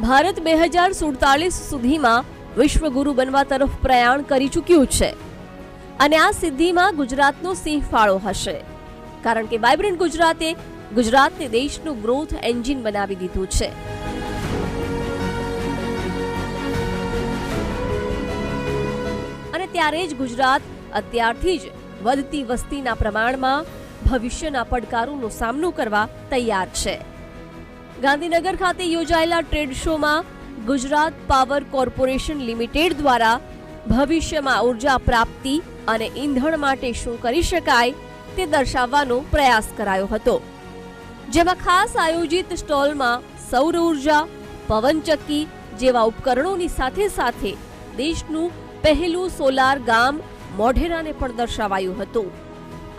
ભારત 2047 સુધીમાં વિશ્વગુરુ બનવા તરફ પ્રયાણ કરી ચૂક્યું છે અને આ સિદ્ધિમાં ગુજરાતનો સિંહ ફાળો હશે, કારણ કે વાઇબ્રન્ટ ગુજરાતે ગુજરાતને દેશનું ગ્રોથ એન્જિન બનાવી દીધું છે. અને ત્યારે જ ગુજરાત અત્યારથી જ વધતી વસ્તીના પ્રમાણમાં ભવિષ્યના પડકારોનો સામનો કરવા તૈયાર છે. ગાંધીનગર ખાતે યોજાયેલા ટ્રેડ શોમાં ગુજરાત પાવર કોર્પોરેશન લિમિટેડ દ્વારા ભવિષ્યમાં ઉર્જા પ્રાપ્તિ અને ઈંધણ માટે શું કરી શકાય તે દર્શાવવાનો પ્રયાસ કરાયો હતો, જેમાં ખાસ આયોજિત સ્ટોલમાં સૌર ઉર્જા, પવનચક્કી જેવા ઉપકરણોની સાથે સાથે દેશનું પહેલું સોલાર ગામ મોઢેરાને પણ દર્શાવાયું હતું.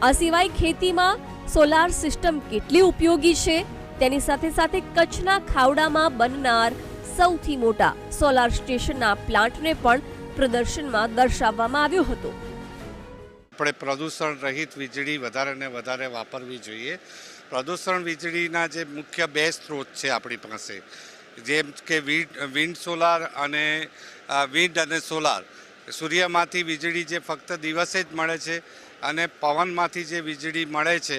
આ સિવાય ખેતીમાં સોલાર સિસ્ટમ કેટલી ઉપયોગી છે તેની સાથે સાથે કચ્છના ખાવડામાં બનનાર સૌથી મોટા સોલાર સ્ટેશનના પ્લાન્ટને પણ પ્રદર્શનમાં દર્શાવવામાં આવ્યો હતો. આપણે પ્રદૂષણ રહિત વીજળી વધારે ને વધારે વાપરવી જોઈએ. પ્રદૂષણ વીજળીના જે મુખ્ય બે સ્ત્રોત છે આપણી પાસે, જેમ કે વિન્ડ સોલાર અને વિન્ડ અને સોલાર. સૂર્યમાંથી વીજળી જે ફક્ત દિવસે જ મળે છે અને પવનમાંથી જે વીજળી મળે છે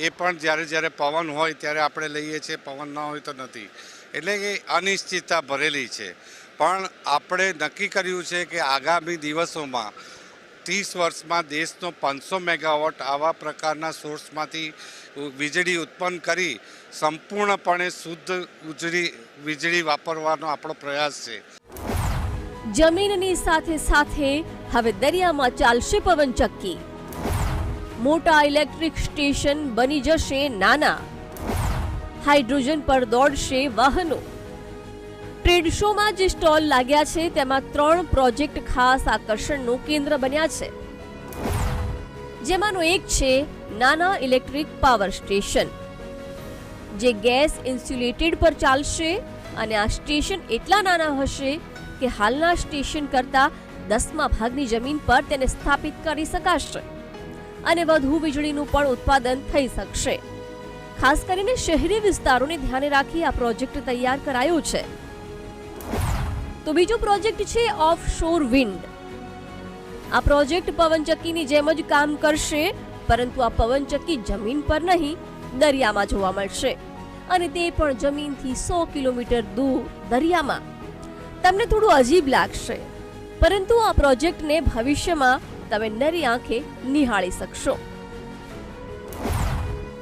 એ પણ જ્યારે પવન હોય ત્યારે આપણે લઈએ છીએ, પવન ન હોય તો નથી. એટલે કે અનિશ્ચિતતા ભરેલી છે. પણ આપણે નક્કી કર્યું છે કે આગામી દિવસોમાં 30 વર્ષમાં દેશનો 500 મેગાવોટ આવા પ્રકારના સોર્સમાંથી વીજળી ઉત્પન્ન કરી સંપૂર્ણપણે શુદ્ધ વીજળી વાપરવાનો આપણો પ્રયાસ છે. જમીનની સાથે સાથે હવે દરિયામાં ચાલશે પવનચક્કી. મોટા ઇલેક્ટ્રિક સ્ટેશન બની જશે નાના. હાઇડ્રોજન પર દોડશે વાહનો. ટ્રેડ શોમાં જે સ્ટોલ લાગ્યા છે તેમાં 3 પ્રોજેક્ટ ખાસ આકર્ષણનું કેન્દ્ર બન્યા છે, જેમાંનો એક છે નાના ઇલેક્ટ્રિક પાવર સ્ટેશન, જે ગેસ ઇન્સ્યુલેટેડ પર ચાલશે અને આ સ્ટેશન એટલા નાના હશે કે હાલના સ્ટેશન કરતા 10મા ભાગની જમીન પર તેને સ્થાપિત કરી શકાશે અને વધુ વીજળીનું પણ ઉત્પાદન થઈ શકશે. ખાસ કરીને શહેરી વિસ્તારોને ધ્યાને રાખી આ પ્રોજેક્ટ તૈયાર કરાયો છે. તો બીજો પ્રોજેક્ટ છે ઓફશોર વિન્ડ. આ પ્રોજેક્ટ પવનચક્કીની જેમ જ કામ કરશે, પરંતુ આ પવનચક્કી જમીન પર નહીં, દરિયામાં જોવા મળશે અને તે પણ જમીનથી 100 કિલોમીટર દૂર દરિયામાં. તમને થોડું અજીબ લાગશે, પરંતુ આ પ્રોજેક્ટને ભવિષ્યમાં તમે નરી આંખે નિહાળી શકશો.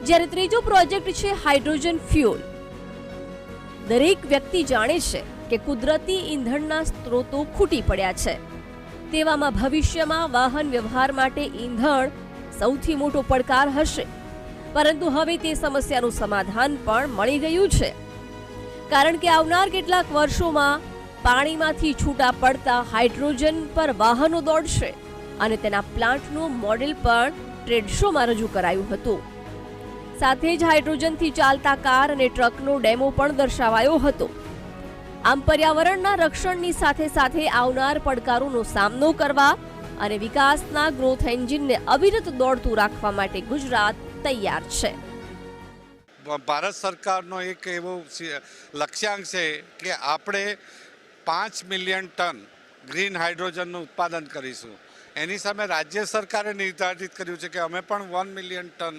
જ્યારે ત્રીજો પ્રોજેક્ટ છે હાઇડ્રોજન ફ્યુઅલ. દરેક વ્યક્તિ જાણે છે કે કુદરતી ઈંધણના સ્ત્રોતો ખૂટી પડ્યા છે. તેવામાં ભવિષ્યમાં વાહન વ્યવહાર માટે ઈંધણ સૌથી મોટો પડકાર હશે, પરંતુ હવે તે સમસ્યાનું સમાધાન પણ મળી ગયું છે, કારણ કે આવનાર કેટલાક વર્ષોમાં પાણીમાંથી છૂટા પડતા હાઇડ્રોજન પર વાહનો દોડશે અને તેના પ્લાન્ટનું મોડેલ પણ ટ્રેડ શોમાં રજૂ કરાયું હતું. સાથે જ હાઇડ્રોજનથી ચાલતા કાર અને ટ્રકનો ડેમો પણ દર્શાવાયો હતો. આમ પર્યાવરણના રક્ષણની સાથે સાથે આવનાર પડકારોનો સામનો કરવા અને વિકાસના ગ્રોથ એન્જિનને અવિરત દોડતું રાખવા માટે ગુજરાત તૈયાર છે. ભારત સરકારનો એક એવો લક્ષ્યાંક છે કે આપણે 5 મિલિયન ટન ગ્રીન હાઇડ્રોજનનું ઉત્પાદન કરીશું. એની સામે રાજ્ય સરકારે નિર્ધારિત કર્યું છે કે અમે પણ 1 મિલિયન ટન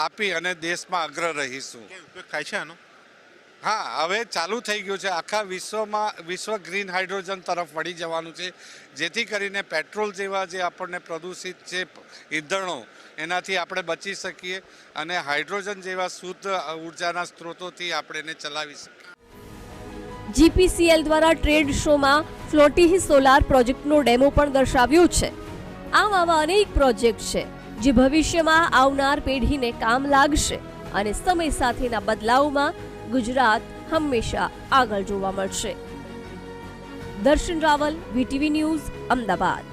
આપી અને દેશમાં અગ્ર રહીશું. થાય છે આનો? હા, હવે ચાલુ થઈ ગયું છે. આખા વિશ્વ ગ્રીન હાઇડ્રોજન તરફ વળી જવાનું છે, જેથી કરીને પેટ્રોલ જેવા જે આપણને પ્રદૂષિત છે ઈંધણો, એનાથી આપણે બચી શકીએ અને હાઇડ્રોજન જેવા શુદ્ધ ઉર્જાના સ્ત્રોતોથી આપણે એને ચલાવી શકીએ. જીપીસીએલ દ્વારા ટ્રેડ શોમાં ફ્લોટી સોલાર પ્રોજેક્ટનો ડેમો પણ દર્શાવ્યો છે. આમ આવા અનેક પ્રોજેક્ટ છે જે ભવિષ્યમાં આવનાર પેઢીને કામ લાગશે અને સમય સાથેના બદલાવમાં ગુજરાત હંમેશા આગળ જોવા મળશે. દર્શન રાવલ, વીટીવી ન્યૂઝ, અમદાવાદ.